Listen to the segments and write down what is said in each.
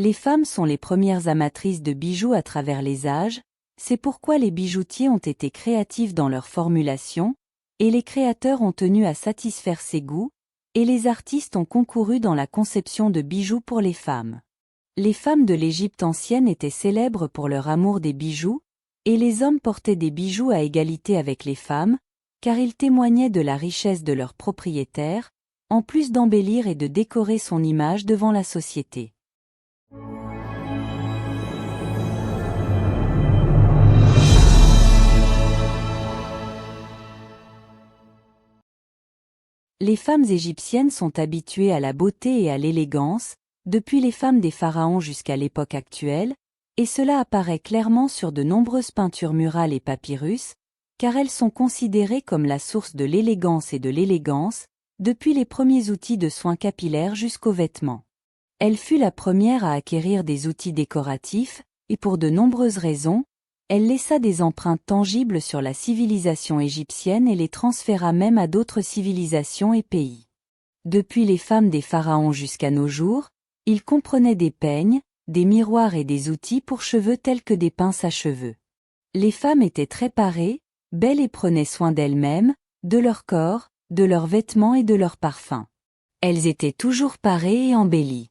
Les femmes sont les premières amatrices de bijoux à travers les âges, c'est pourquoi les bijoutiers ont été créatifs dans leur formulation, et les créateurs ont tenu à satisfaire ces goûts, et les artistes ont concouru dans la conception de bijoux pour les femmes. Les femmes de l'Égypte ancienne étaient célèbres pour leur amour des bijoux, et les hommes portaient des bijoux à égalité avec les femmes, car ils témoignaient de la richesse de leur propriétaire, en plus d'embellir et de décorer son image devant la société. Les femmes égyptiennes sont habituées à la beauté et à l'élégance, depuis les femmes des pharaons jusqu'à l'époque actuelle, et cela apparaît clairement sur de nombreuses peintures murales et papyrus, car elles sont considérées comme la source de l'élégance et de l'élégance, depuis les premiers outils de soins capillaires jusqu'aux vêtements. Elle fut la première à acquérir des outils décoratifs, et pour de nombreuses raisons, elle laissa des empreintes tangibles sur la civilisation égyptienne et les transféra même à d'autres civilisations et pays. Depuis les femmes des pharaons jusqu'à nos jours, ils comprenaient des peignes, des miroirs et des outils pour cheveux tels que des pinces à cheveux. Les femmes étaient très parées, belles et prenaient soin d'elles-mêmes, de leur corps, de leurs vêtements et de leurs parfums. Elles étaient toujours parées et embellies.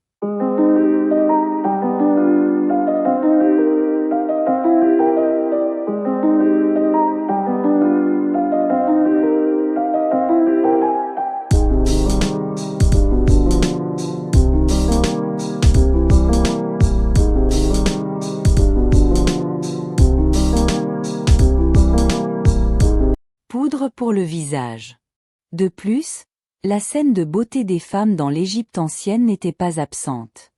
Poudre pour le visage. De plus, la scène de beauté des femmes dans l'Égypte ancienne n'était pas absente.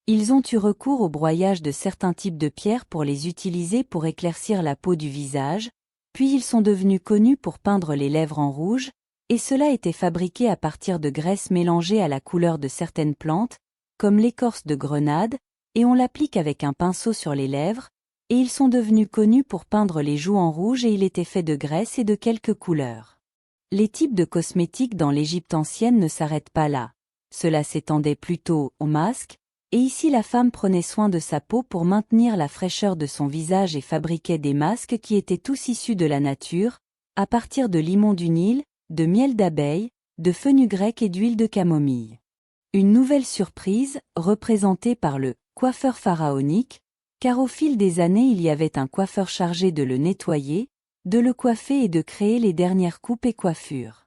Ils ont eu recours au broyage de certains types de pierres pour les utiliser pour éclaircir la peau du visage, puis ils sont devenus connus pour peindre les lèvres en rouge, et cela était fabriqué à partir de graisse mélangée à la couleur de certaines plantes, comme l'écorce de grenade, et on l'applique avec un pinceau sur les lèvres, et ils sont devenus connus pour peindre les joues en rouge et il était fait de graisse et de quelques couleurs. Les types de cosmétiques dans l'Égypte ancienne ne s'arrêtent pas là. Cela s'étendait plutôt aux masques, et ici la femme prenait soin de sa peau pour maintenir la fraîcheur de son visage et fabriquait des masques qui étaient tous issus de la nature, à partir de limon du Nil, de miel d'abeille, de fenugrec et d'huile de camomille. Une nouvelle surprise, représentée par le coiffeur pharaonique, car au fil des années il y avait un coiffeur chargé de le nettoyer, de le coiffer et de créer les dernières coupes et coiffures.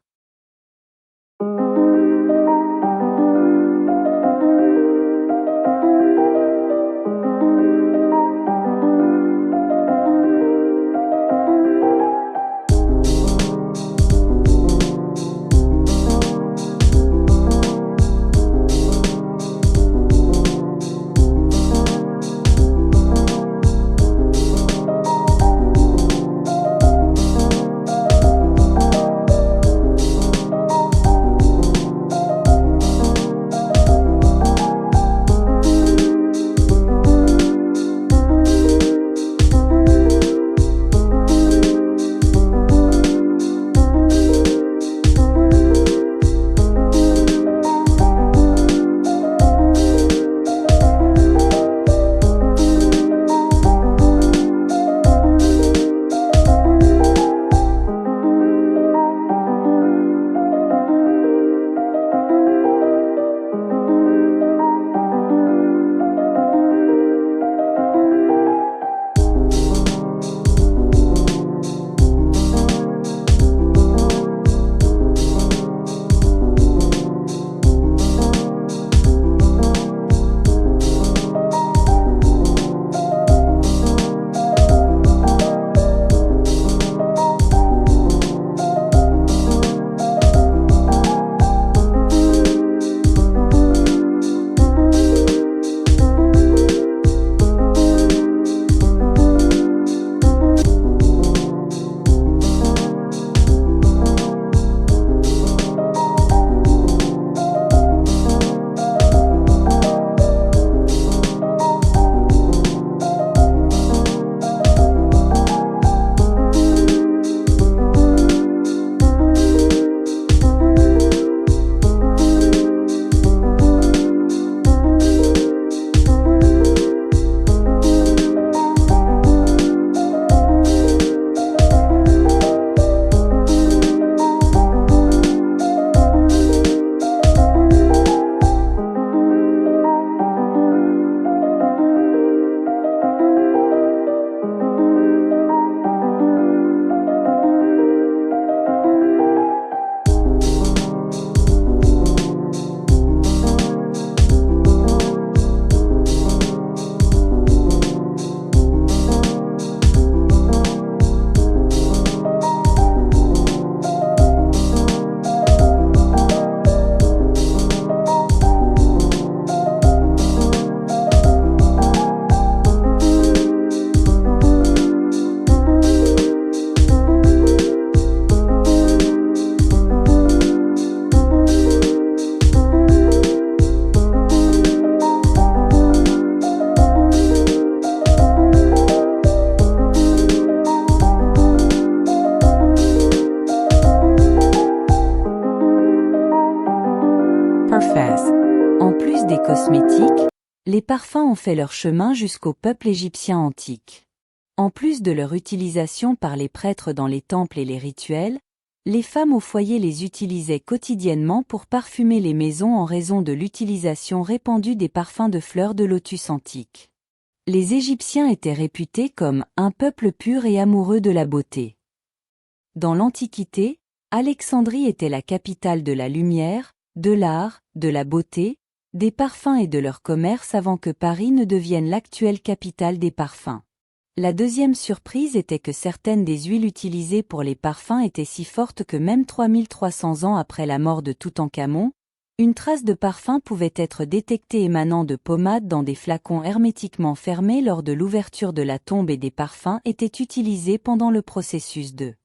Les parfums ont fait leur chemin jusqu'au peuple égyptien antique. En plus de leur utilisation par les prêtres dans les temples et les rituels, les femmes au foyer les utilisaient quotidiennement pour parfumer les maisons en raison de l'utilisation répandue des parfums de fleurs de lotus antiques. Les Égyptiens étaient réputés comme un peuple pur et amoureux de la beauté. Dans l'Antiquité, Alexandrie était la capitale de la lumière, de l'art, de la beauté, des parfums et de leur commerce avant que Paris ne devienne l'actuelle capitale des parfums. La deuxième surprise était que certaines des huiles utilisées pour les parfums étaient si fortes que même 3300 ans après la mort de Toutankhamon, une trace de parfum pouvait être détectée émanant de pommades dans des flacons hermétiquement fermés lors de l'ouverture de la tombe et des parfums étaient utilisés pendant le processus de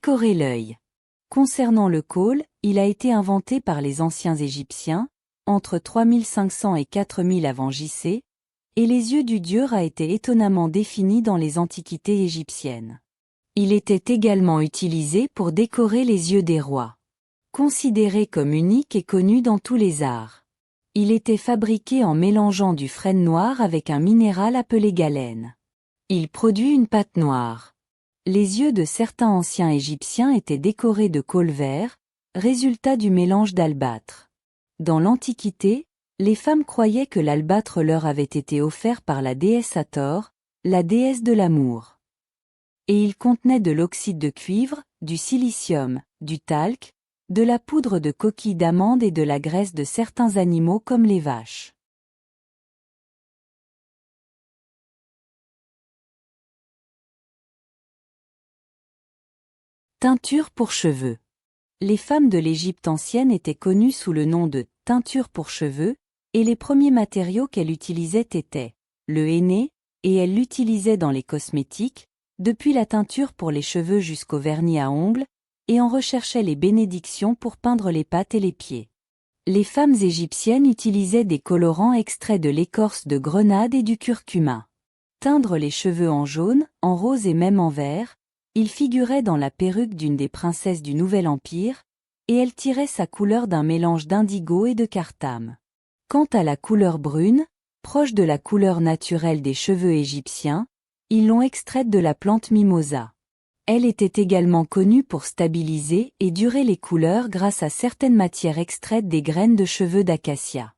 décorer l'œil. Concernant le khôl, il a été inventé par les anciens Égyptiens, entre 3500 et 4000 avant J.C., et les yeux du dieu Ra étaient étonnamment définis dans les antiquités égyptiennes. Il était également utilisé pour décorer les yeux des rois. Considéré comme unique et connu dans tous les arts. Il était fabriqué en mélangeant du frêne noir avec un minéral appelé galène. Il produit une pâte noire. Les yeux de certains anciens Égyptiens étaient décorés de khôl vert, résultat du mélange d'albâtre. Dans l'Antiquité, les femmes croyaient que l'albâtre leur avait été offert par la déesse Hathor, la déesse de l'amour. Et il contenait de l'oxyde de cuivre, du silicium, du talc, de la poudre de coquilles d'amande et de la graisse de certains animaux comme les vaches. Teinture pour cheveux. Les femmes de l'Égypte ancienne étaient connues sous le nom de teinture pour cheveux, et les premiers matériaux qu'elles utilisaient étaient le henné, et elles l'utilisaient dans les cosmétiques, depuis la teinture pour les cheveux jusqu'au vernis à ongles, et en recherchaient les bénédictions pour peindre les pattes et les pieds. Les femmes égyptiennes utilisaient des colorants extraits de l'écorce de grenade et du curcuma. Teindre les cheveux en jaune, en rose et même en vert, il figurait dans la perruque d'une des princesses du Nouvel Empire, et elle tirait sa couleur d'un mélange d'indigo et de carthame. Quant à la couleur brune, proche de la couleur naturelle des cheveux égyptiens, ils l'ont extraite de la plante mimosa. Elle était également connue pour stabiliser et durer les couleurs grâce à certaines matières extraites des graines de cheveux d'acacia.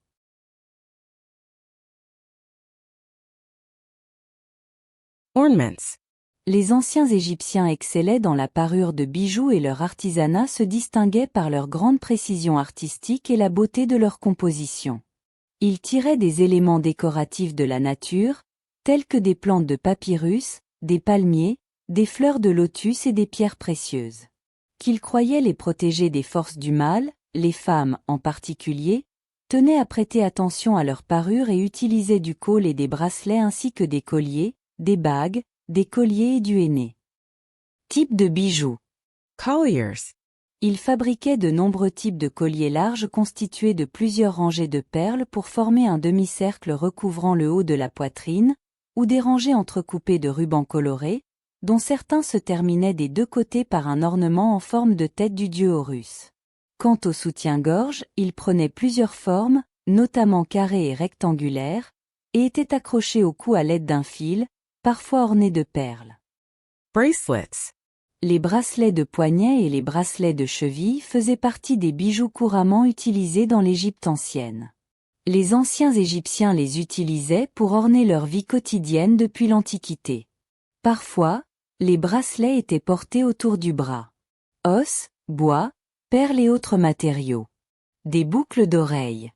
Ornaments. Les anciens Égyptiens excellaient dans la parure de bijoux et leur artisanat se distinguait par leur grande précision artistique et la beauté de leur composition. Ils tiraient des éléments décoratifs de la nature, tels que des plantes de papyrus, des palmiers, des fleurs de lotus et des pierres précieuses. Qu'ils croyaient les protéger des forces du mal, les femmes, en particulier, tenaient à prêter attention à leur parure et utilisaient du khôl et des bracelets ainsi que des colliers, des bagues, des colliers et du henné. Type de bijoux. Colliers. Ils fabriquaient de nombreux types de colliers larges constitués de plusieurs rangées de perles pour former un demi-cercle recouvrant le haut de la poitrine, ou des rangées entrecoupées de rubans colorés, dont certains se terminaient des deux côtés par un ornement en forme de tête du dieu Horus. Quant au soutien-gorge, il prenait plusieurs formes, notamment carrés et rectangulaires, et étaient accrochés au cou à l'aide d'un fil, parfois orné de perles. Bracelets. Les bracelets de poignet et les bracelets de cheville faisaient partie des bijoux couramment utilisés dans l'Égypte ancienne. Les anciens Égyptiens les utilisaient pour orner leur vie quotidienne depuis l'Antiquité. Parfois, les bracelets étaient portés autour du bras. Os, bois, perles et autres matériaux. Des boucles d'oreilles.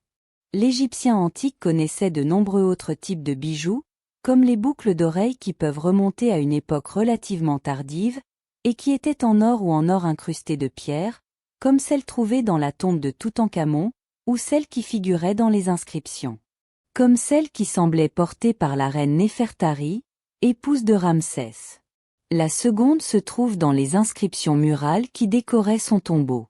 L'Égyptien antique connaissait de nombreux autres types de bijoux, comme les boucles d'oreilles qui peuvent remonter à une époque relativement tardive, et qui étaient en or ou en or incrusté de pierre, comme celles trouvées dans la tombe de Toutankhamon, ou celles qui figuraient dans les inscriptions. Comme celle qui semblait portée par la reine Néfertari, épouse de Ramsès. La seconde se trouve dans les inscriptions murales qui décoraient son tombeau.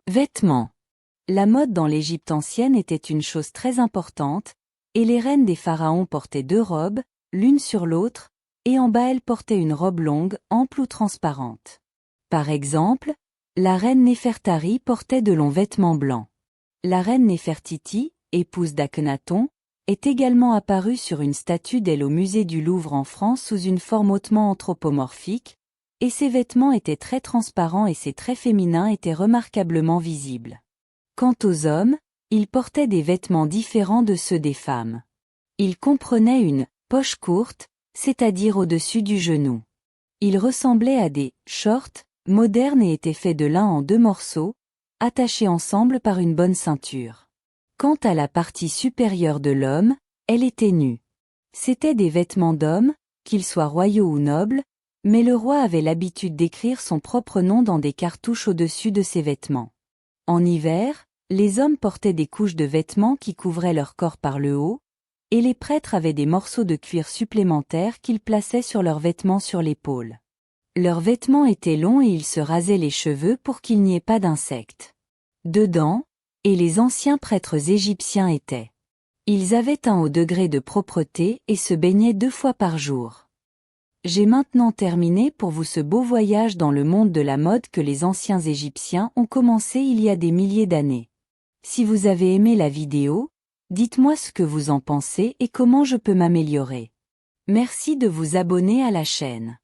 Vêtements. La mode dans l'Égypte ancienne était une chose très importante, et les reines des pharaons portaient 2 robes, l'une sur l'autre, et en bas elles portaient une robe longue, ample ou transparente. Par exemple, la reine Néfertari portait de longs vêtements blancs. La reine Néfertiti, épouse d'Akhenaton, est également apparue sur une statue d'elle au musée du Louvre en France sous une forme hautement anthropomorphique, et ses vêtements étaient très transparents et ses traits féminins étaient remarquablement visibles. Quant aux hommes, ils portaient des vêtements différents de ceux des femmes. Ils comprenaient une poche courte, c'est-à-dire au-dessus du genou. Ils ressemblaient à des shorts modernes et étaient faits de lin en 2 morceaux, attachés ensemble par une bonne ceinture. Quant à la partie supérieure de l'homme, elle était nue. C'étaient des vêtements d'homme, qu'ils soient royaux ou nobles, mais le roi avait l'habitude d'écrire son propre nom dans des cartouches au-dessus de ses vêtements. En hiver, les hommes portaient des couches de vêtements qui couvraient leur corps par le haut, et les prêtres avaient des morceaux de cuir supplémentaires qu'ils plaçaient sur leurs vêtements sur l'épaule. Leurs vêtements étaient longs et ils se rasaient les cheveux pour qu'il n'y ait pas d'insectes dedans, et les anciens prêtres égyptiens étaient. Ils avaient un haut degré de propreté et se baignaient 2 fois par jour. J'ai maintenant terminé pour vous ce beau voyage dans le monde de la mode que les anciens Égyptiens ont commencé il y a des milliers d'années. Si vous avez aimé la vidéo, dites-moi ce que vous en pensez et comment je peux m'améliorer. Merci de vous abonner à la chaîne.